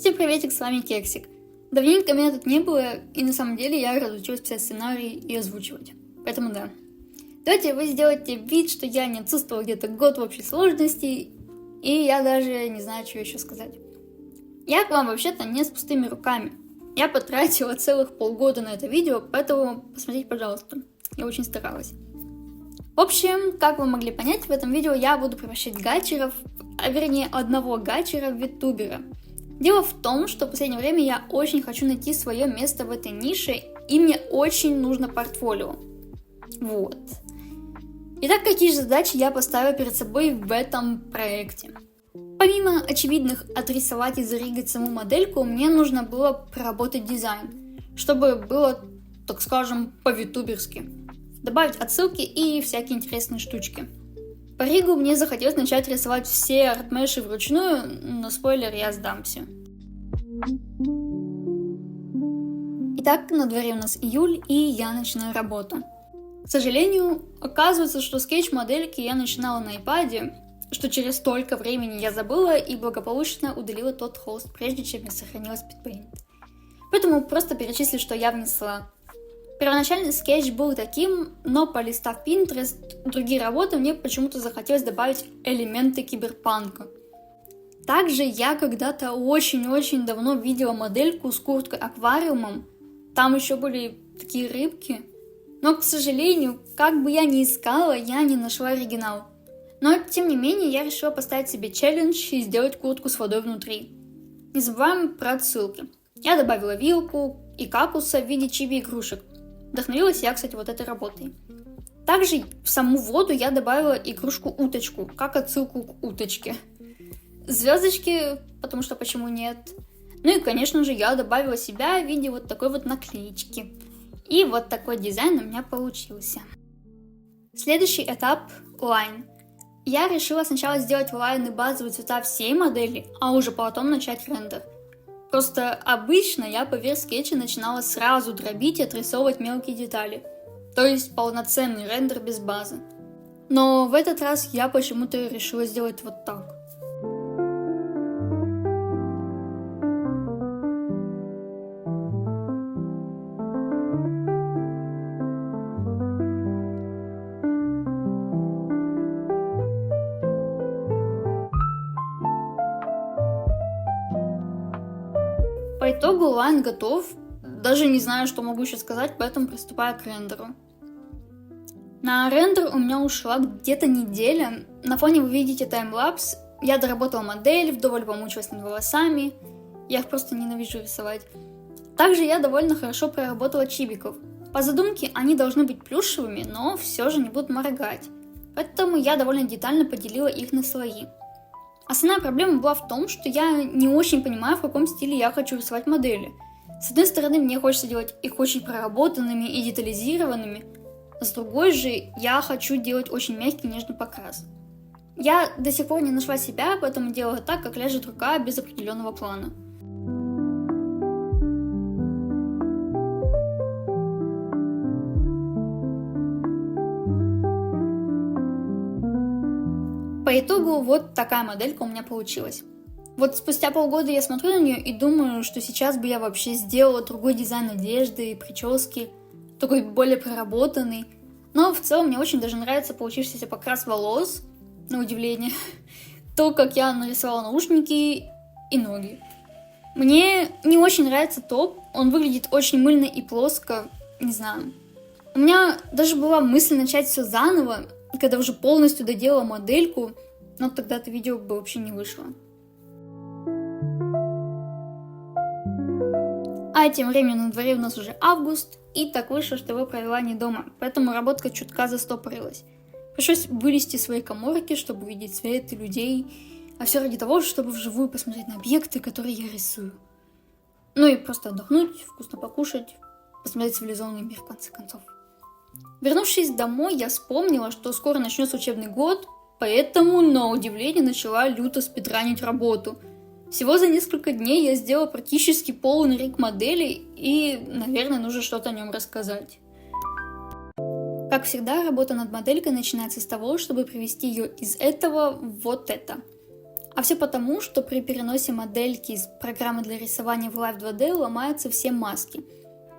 Всем приветик, с вами Кексик. Давненько меня тут не было, и на самом деле я разучилась писать сценарий и озвучивать. Поэтому да. Давайте вы сделаете вид, что я не отсутствовала где-то год в общей сложности, и я даже не знаю, что еще сказать. Я к вам вообще-то не с пустыми руками. Я потратила целых полгода на это видео, поэтому посмотрите, пожалуйста. Я очень старалась. В общем, как вы могли понять, в этом видео я буду превращать гачеров, а вернее одного гачера в витубера. Дело в том, что в последнее время я очень хочу найти свое место в этой нише, и мне очень нужно портфолио. Вот. Итак, какие же задачи я поставила перед собой в этом проекте? Помимо очевидных отрисовать и заригать саму модельку, мне нужно было проработать дизайн, чтобы было, так скажем, по-витуберски. Добавить отсылки и всякие интересные штучки. По ригу мне захотелось начать рисовать все артмеши вручную, но спойлер, я сдамся. Итак, на дворе у нас июль, и я начинаю работу. К сожалению, оказывается, что скетч-модельки я начинала на iPad, что через столько времени я забыла и благополучно удалила тот холст, прежде чем я сохранила Speedpaint. Поэтому просто перечислю, что я внесла. Первоначальный скетч был таким, но полистав Pinterest, другие работы, мне почему-то захотелось добавить элементы киберпанка. Также я когда-то очень-очень давно видела модельку с курткой-аквариумом, там еще были такие рыбки, но, к сожалению, как бы я ни искала, я не нашла оригинал. Но, тем не менее, я решила поставить себе челлендж и сделать куртку с водой внутри. Не забываем про отсылки. Я добавила вилку и кактуса в виде чиби-игрушек. Вдохновилась я, кстати, вот этой работой. Также в саму воду я добавила игрушку-уточку, как отсылку к уточке. Звездочки, потому что почему нет. Ну и, конечно же, я добавила себя в виде вот такой вот наклеечки. И вот такой дизайн у меня получился. Следующий этап – лайн. Я решила сначала сделать лайн и базовые цвета всей модели, а уже потом начать рендер. Просто обычно я поверх скетча начинала сразу дробить и отрисовывать мелкие детали. То есть полноценный рендер без базы. Но в этот раз я почему-то решила сделать вот так. По итогу лайн готов, даже не знаю, что могу еще сказать, поэтому приступаю к рендеру. На рендер у меня ушла где-то неделя, на фоне вы видите таймлапс, я доработала модель, вдоволь помучилась над волосами, я их просто ненавижу рисовать. Также я довольно хорошо проработала чибиков. По задумке они должны быть плюшевыми, но все же не будут моргать, поэтому я довольно детально поделила их на слои. Основная проблема была в том, что я не очень понимаю, в каком стиле я хочу рисовать модели. С одной стороны, мне хочется делать их очень проработанными и детализированными, а с другой же, я хочу делать очень мягкий нежный покрас. Я до сих пор не нашла себя, поэтому делала так, как ляжет рука без определенного плана. По итогу вот такая моделька у меня получилась. Вот спустя полгода я смотрю на нее и думаю, что сейчас бы я вообще сделала другой дизайн одежды и прически, такой более проработанный. Но в целом мне очень даже нравится получившийся покрас волос, на удивление, то, как я нарисовала наушники и ноги. Мне не очень нравится топ, он выглядит очень мыльно и плоско, не знаю. У меня даже была мысль начать все заново, когда уже полностью доделала модельку, но тогда это видео бы вообще не вышло. А тем временем на дворе у нас уже август, и так вышло, что я провела не дома, поэтому работка чутка застопорилась. Пришлось вылезти из своей каморки, чтобы увидеть свет и людей, а все ради того, чтобы вживую посмотреть на объекты, которые я рисую. Ну и просто отдохнуть, вкусно покушать, посмотреть цивилизованный мир в конце концов. Вернувшись домой, я вспомнила, что скоро начнется учебный год, поэтому, на удивление, начала люто спидранить работу. Всего за несколько дней я сделала практически полный риг модели, и, наверное, нужно что-то о нем рассказать. Как всегда, работа над моделькой начинается с того, чтобы привести ее из этого в вот это. А все потому, что при переносе модельки из программы для рисования в Live 2D ломаются все маски,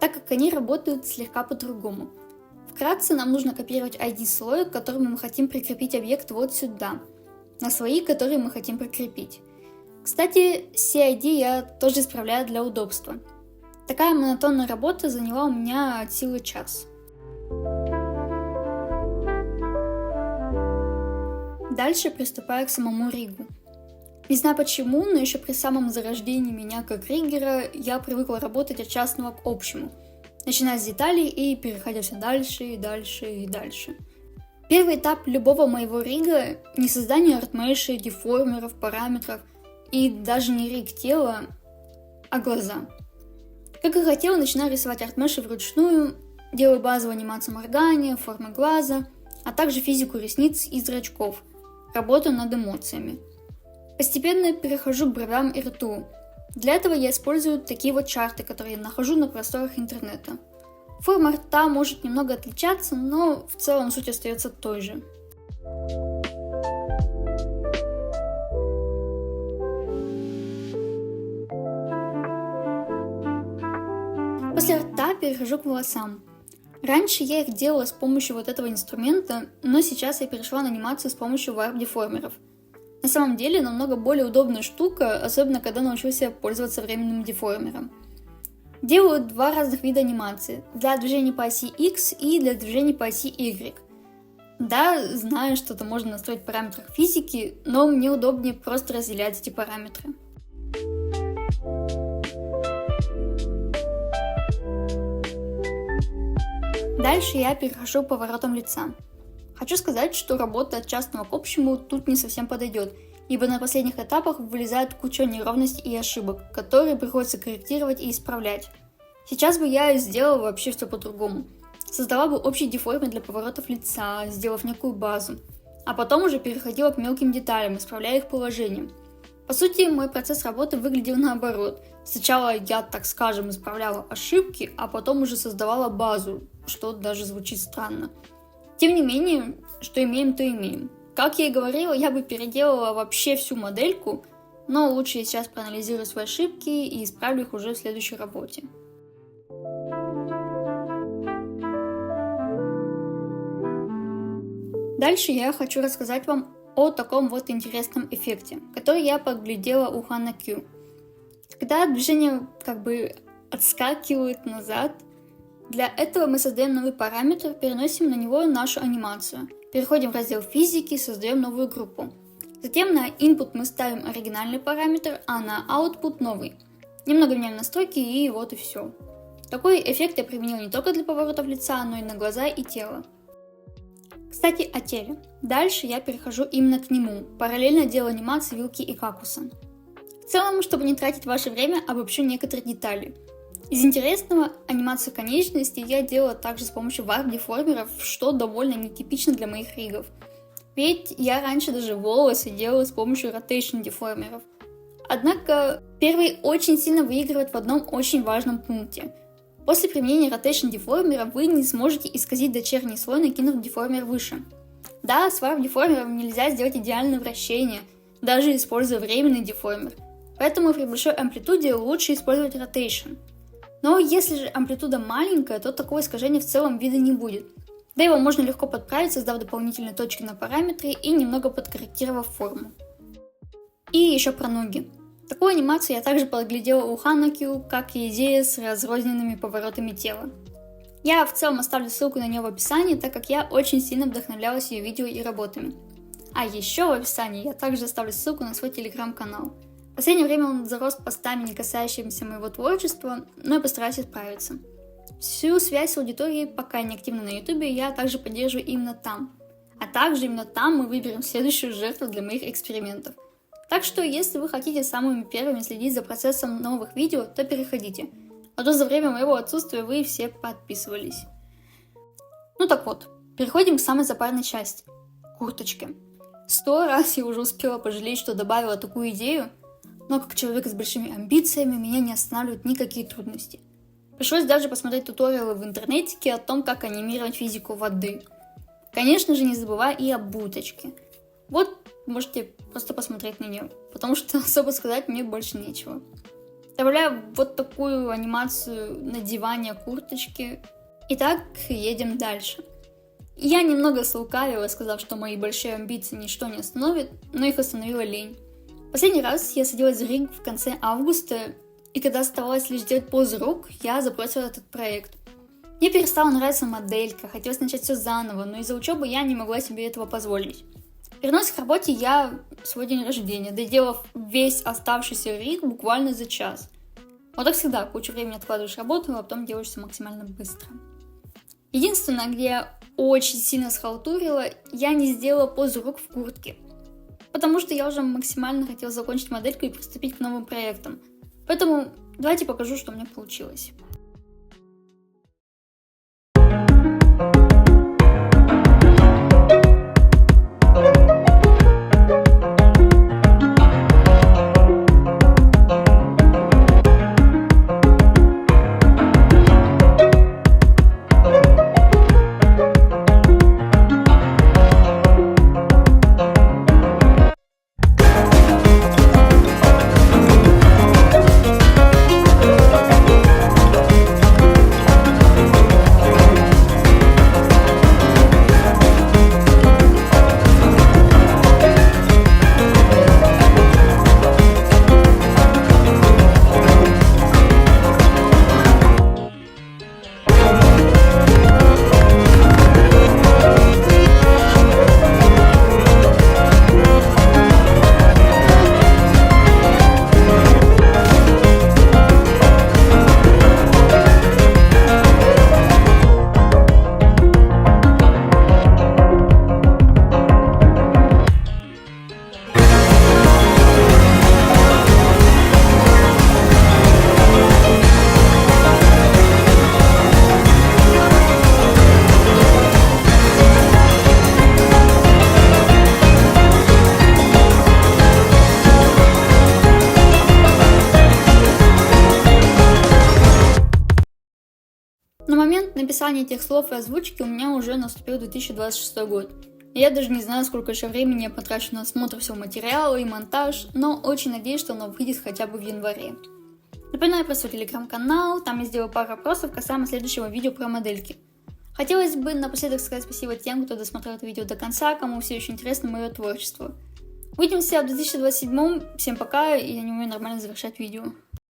так как они работают слегка по-другому. Вкратце нам нужно копировать ID слоя, к которому мы хотим прикрепить объект вот сюда, на слои, которые мы хотим прикрепить. Кстати, CID я тоже исправляю для удобства. Такая монотонная работа заняла у меня от силы час. Дальше приступаю к самому ригу. Не знаю почему, но еще при самом зарождении меня как риггера я привыкла работать от частного к общему, начиная с деталей и переходя все дальше и дальше и дальше. Первый этап любого моего рига – не создание артмешей, деформеров, параметров и даже не риг тела, а глаза. Как и хотела, начинаю рисовать артмеши вручную, делаю базовую анимацию моргания, формы глаза, а также физику ресниц и зрачков, работаю над эмоциями. Постепенно перехожу к бровям и рту. Для этого я использую такие вот чарты, которые нахожу на просторах интернета. Форма рта может немного отличаться, но в целом суть остается той же. После рта перехожу к волосам. Раньше я их делала с помощью вот этого инструмента, но сейчас я перешла на анимацию с помощью варп-деформеров. На самом деле намного более удобная штука, особенно когда научился пользоваться временным деформером. Делаю два разных вида анимации, для движений по оси X и для движений по оси Y. Да, знаю, что это можно настроить в параметрах физики, но мне удобнее просто разделять эти параметры. Дальше я перехожу к поворотам лица. Хочу сказать, что работа от частного к общему тут не совсем подойдет, ибо на последних этапах вылезает куча неровностей и ошибок, которые приходится корректировать и исправлять. Сейчас бы я сделала вообще все по-другому. Создала бы общий деформер для поворотов лица, сделав некую базу, а потом уже переходила к мелким деталям, исправляя их положение. По сути, мой процесс работы выглядел наоборот. Сначала я, так скажем, исправляла ошибки, а потом уже создавала базу, что даже звучит странно. Тем не менее, что имеем, то имеем. Как я и говорила, я бы переделала вообще всю модельку, но лучше я сейчас проанализирую свои ошибки и исправлю их уже в следующей работе. Дальше я хочу рассказать вам о таком вот интересном эффекте, который я подглядела у Hannah Q. Когда движение как бы отскакивает назад, для этого мы создаем новый параметр, переносим на него нашу анимацию. Переходим в раздел физики, создаем новую группу. Затем на input мы ставим оригинальный параметр, а на output новый. Немного меняем настройки и вот и все. Такой эффект я применила не только для поворотов лица, но и на глаза и тело. Кстати, о теле. Дальше я перехожу именно к нему, параллельно делаю анимации вилки и какуса. В целом, чтобы не тратить ваше время, обобщу некоторые детали. Из интересного, анимацию конечностей я делала также с помощью варп-деформеров, что довольно нетипично для моих ригов. Ведь я раньше даже волосы делала с помощью rotation-деформеров. Однако, первый очень сильно выигрывает в одном очень важном пункте. После применения rotation-деформера вы не сможете исказить дочерний слой, накинув деформер выше. Да, с варп-деформером нельзя сделать идеальное вращение, даже используя временный деформер. Поэтому при большой амплитуде лучше использовать rotation. Но если же амплитуда маленькая, то такого искажения в целом вида не будет. Да его можно легко подправить, создав дополнительные точки на параметре и немного подкорректировав форму. И еще про ноги. Такую анимацию я также подглядела у Hannah Q, как и идея с разрозненными поворотами тела. Я в целом оставлю ссылку на нее в описании, так как я очень сильно вдохновлялась ее видео и работами. А еще в описании я также оставлю ссылку на свой телеграм-канал. В последнее время он зарос постами, не касающимися моего творчества, но я постараюсь исправиться. Всю связь с аудиторией, пока не активна на ютубе, я также поддерживаю именно там. А также именно там мы выберем следующую жертву для моих экспериментов. Так что, если вы хотите самыми первыми следить за процессом новых видео, то переходите. А то за время моего отсутствия вы все подписывались. Ну так вот, переходим к самой запарной части – курточке. 100 раз я уже успела пожалеть, что добавила такую идею, но как человек с большими амбициями меня не останавливают никакие трудности. Пришлось даже посмотреть туториалы в интернете о том, как анимировать физику воды. Конечно же, не забывая и об уточке. Вот можете просто посмотреть на нее, потому что особо сказать мне больше нечего. Добавляю вот такую анимацию надевания курточки. Итак, едем дальше. Я немного слукавила, сказав, что мои большие амбиции ничто не остановит, но их остановила лень. Последний раз я садилась за риг в конце августа, и когда оставалось лишь делать позы рук, я забросила этот проект. Мне перестала нравиться моделька, хотелось начать все заново, но из-за учебы я не могла себе этого позволить. Вернусь к работе я в свой день рождения, доделав весь оставшийся риг буквально за час. Вот так всегда, кучу времени откладываешь работу, а потом делаешь все максимально быстро. Единственное, где я очень сильно схалтурила, я не сделала позу рук в куртке. Потому что я уже максимально хотела закончить модельку и приступить к новым проектам. Поэтому давайте покажу, что у меня получилось. На момент написания этих слов и озвучки у меня уже наступил 2026 год. И я даже не знаю, сколько еще времени я потрачу на осмотр всего материала и монтаж, но очень надеюсь, что оно выйдет хотя бы в январе. Напоминаю про свой телеграм-канал, там я сделаю пару вопросов касаемо следующего видео про модельки. Хотелось бы напоследок сказать спасибо тем, кто досмотрел это видео до конца, кому все еще интересно мое творчество. Увидимся в 2027, всем пока, и я не умею нормально завершать видео.